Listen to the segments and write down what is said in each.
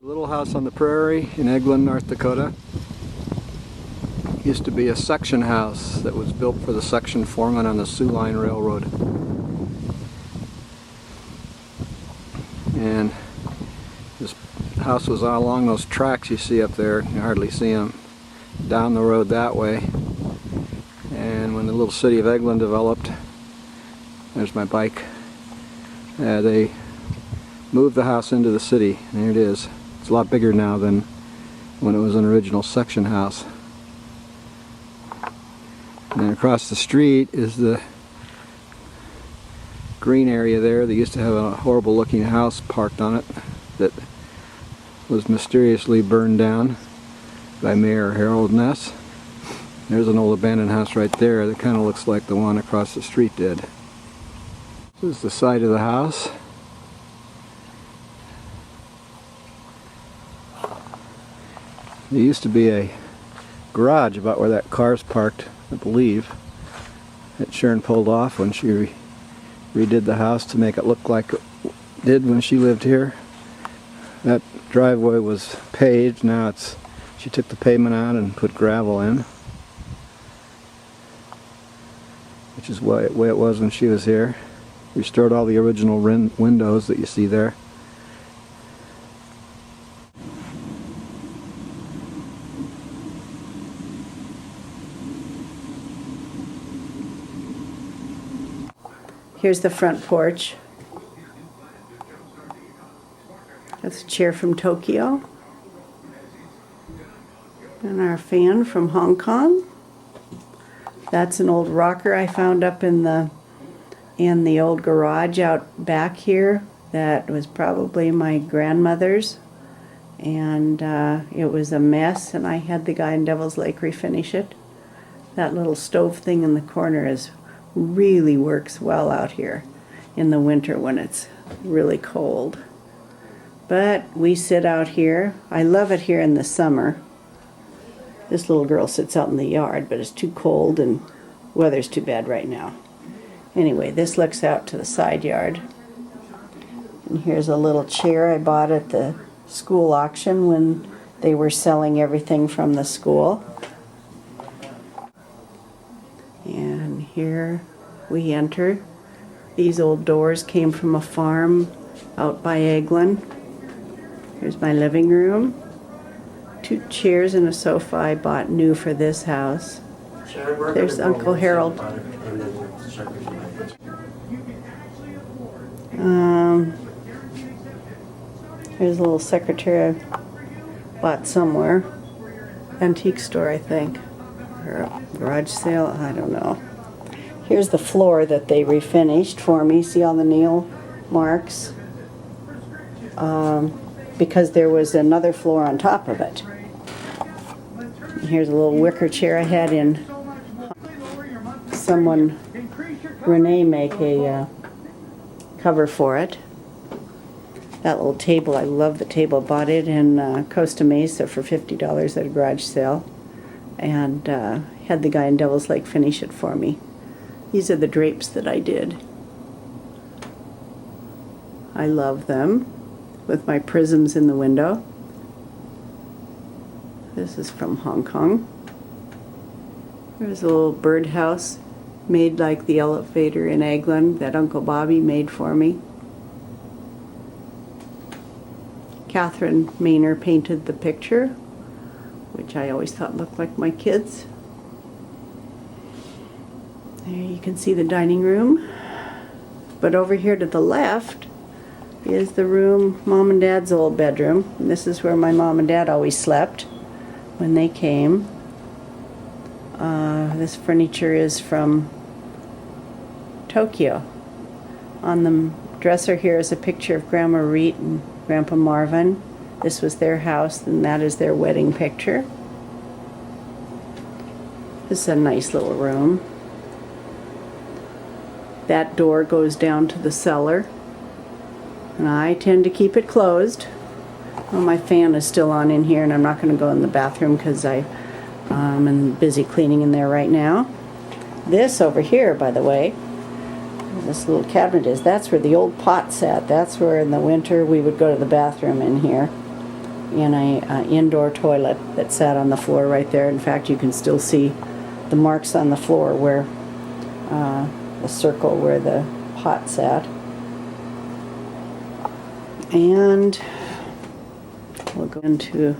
Little house on the prairie in Eglin, North Dakota. Used to be a section house that was built for the section foreman on the Sioux Line Railroad. And this house was all along those tracks you see up there. You hardly see them. Down the road that way. And when the little city of Eglin developed, there's my bike, they moved the house into the city. And there it is. It's a lot bigger now than when it was an original section house. And then across the street is the green area there. They used to have a horrible looking house parked on it that was mysteriously burned down by Mayor Harold Ness. There's an old abandoned house right there that kind of looks like the one across the street did. This is the side of the house. There used to be a garage about where that car's parked, I believe, that Sharon pulled off when she redid the house to make it look like it did when she lived here. That driveway was paved. Now she took the pavement out and put gravel in, which is the way it was when she was here. Restored all the original windows that you see there. Here's the front porch. That's a chair from Tokyo. And our fan from Hong Kong. That's an old rocker I found up in the old garage out back here. That was probably my grandmother's. And it was a mess, and I had the guy in Devil's Lake refinish it. That little stove thing in the corner really works well out here in the winter when it's really cold. But we sit out here. I love it here in the summer. This little girl sits out in the yard, but it's too cold and weather's too bad right now. Anyway, this looks out to the side yard. And here's a little chair I bought at the school auction when they were selling everything from the school. And here we enter. These old doors came from a farm out by Eglin. Here's my living room. 2 chairs and a sofa I bought new for this house. There's Uncle Harold. Here's a little secretary I bought somewhere. Antique store, I think. Or a garage sale, I don't know. Here's the floor that they refinished for me. See all the nail marks? Because there was another floor on top of it. Here's a little wicker chair I had in. Someone, Renee, make a cover for it. That little table, I love the table. Bought it in Costa Mesa for $50 at a garage sale. And had the guy in Devil's Lake finish it for me. These are the drapes that I did. I love them, with my prisms in the window. This is from Hong Kong. There's a little birdhouse made like the elevator in Eglin that Uncle Bobby made for me. Catherine Maynor painted the picture, which I always thought looked like my kids. There you can see the dining room. But over here to the left is the room, Mom and Dad's old bedroom. And this is where my mom and dad always slept when they came. This furniture is from Tokyo. On the dresser here is a picture of Grandma Reet and Grandpa Marvin. This was their house, and that is their wedding picture. This is a nice little room. That door goes down to the cellar, and I tend to keep it closed. Well, my fan is still on in here, and I'm not going to go in the bathroom because I'm busy cleaning in there right now. This over here, by the way, this little cabinet that's where the old pot sat. That's where in the winter we would go to the bathroom in here. and a indoor toilet that sat on the floor right there. In fact, you can still see the marks on the floor where the circle where the pot sat. And we'll go into,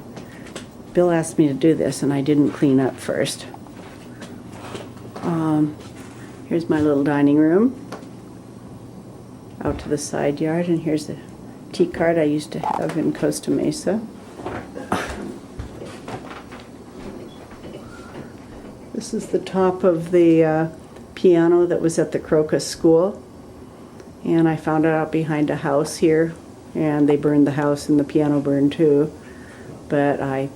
Bill asked me to do this and I didn't clean up first. Here's my little dining room out to the side yard, and here's the tea cart I used to have in Costa Mesa. This is the top of the piano that was at the Crocus School, and I found it out behind a house here, and they burned the house and the piano burned too, but I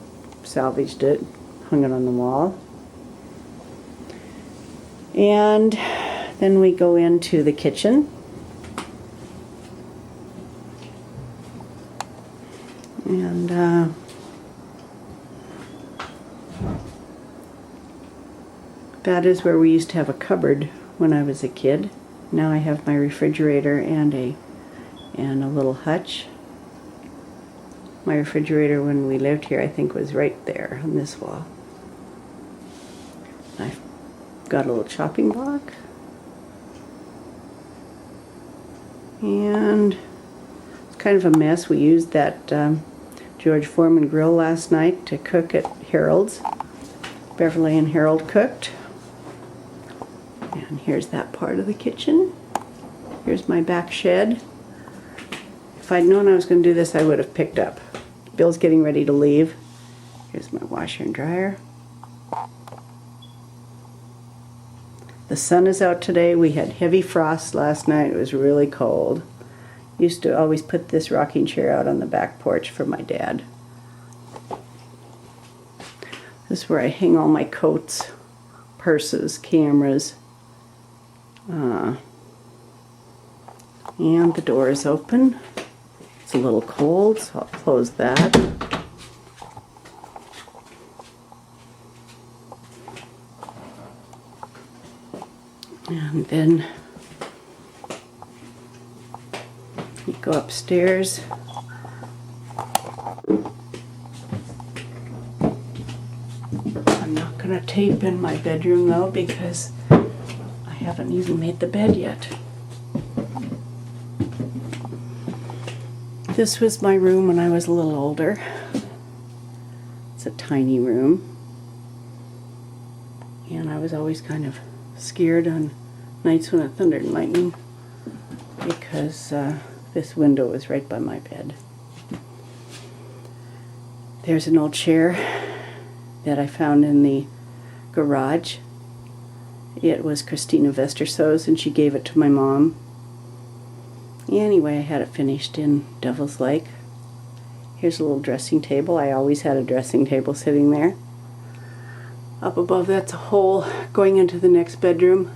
salvaged it, hung it on the wall. And then we go into the kitchen. And that is where we used to have a cupboard when I was a kid. Now I have my refrigerator and a little hutch. My refrigerator when we lived here, I think, was right there on this wall. I've got a little chopping block. And it's kind of a mess. We used that George Foreman grill last night to cook at Harold's. Beverly and Harold cooked. And here's that part of the kitchen. Here's my back shed. If I'd known I was going to do this, I would have picked up. Bill's getting ready to leave. Here's my washer and dryer. The sun is out today. We had heavy frost last night. It was really cold. Used to always put this rocking chair out on the back porch for my dad. This is where I hang all my coats, purses, cameras. And the door is open. It's a little cold, so I'll close that. And then you go upstairs. I'm not going to tape in my bedroom though, because I haven't even made the bed yet. This was my room when I was a little older. It's a tiny room. And I was always kind of scared on nights when it thundered and lightning because this window was right by my bed. There's an old chair that I found in the garage. It was Christina Vesterso's and she gave it to my mom. Anyway, I had it finished in Devil's Lake. Here's a little dressing table. I always had a dressing table sitting there. Up above that's a hole going into the next bedroom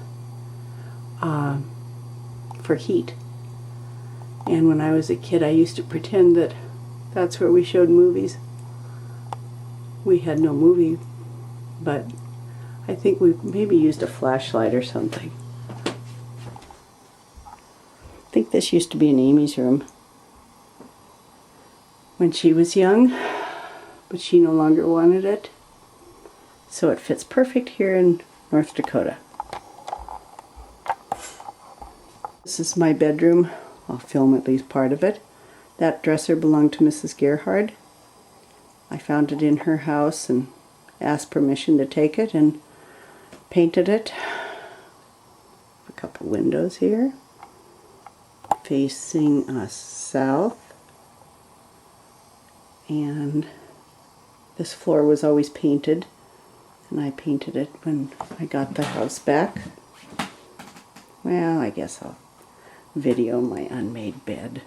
for heat. And when I was a kid, I used to pretend that that's where we showed movies. We had no movie, but I think we maybe used a flashlight or something. I think this used to be in Amy's room when she was young, but she no longer wanted it. So it fits perfect here in North Dakota. This is my bedroom. I'll film at least part of it. That dresser belonged to Mrs. Gerhard. I found it in her house and asked permission to take it and painted it. A couple windows here facing us south. And this floor was always painted. And I painted it when I got the house back. Well, I guess I'll video my unmade bed.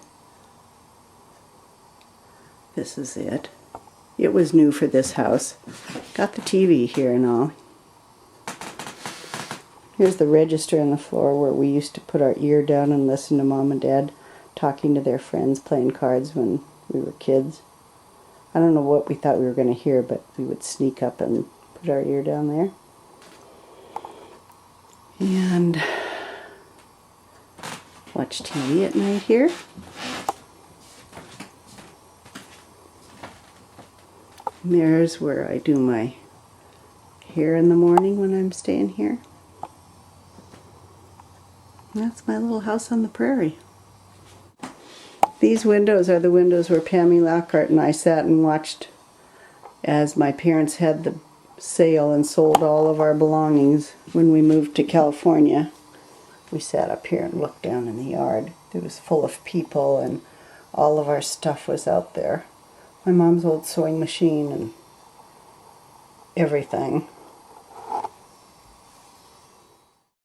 This is it. It was new for this house. Got the TV here and all. Here's the register on the floor where we used to put our ear down and listen to Mom and Dad talking to their friends playing cards when we were kids. I don't know what we thought we were going to hear, but we would sneak up and put our ear down there. And watch TV at night here. There's where I do my hair in the morning when I'm staying here. That's my little house on the prairie. These windows are the windows where Pammy Lockhart and I sat and watched as my parents had the sale and sold all of our belongings when we moved to California. We sat up here and looked down in the yard. It was full of people and all of our stuff was out there. My mom's old sewing machine and everything.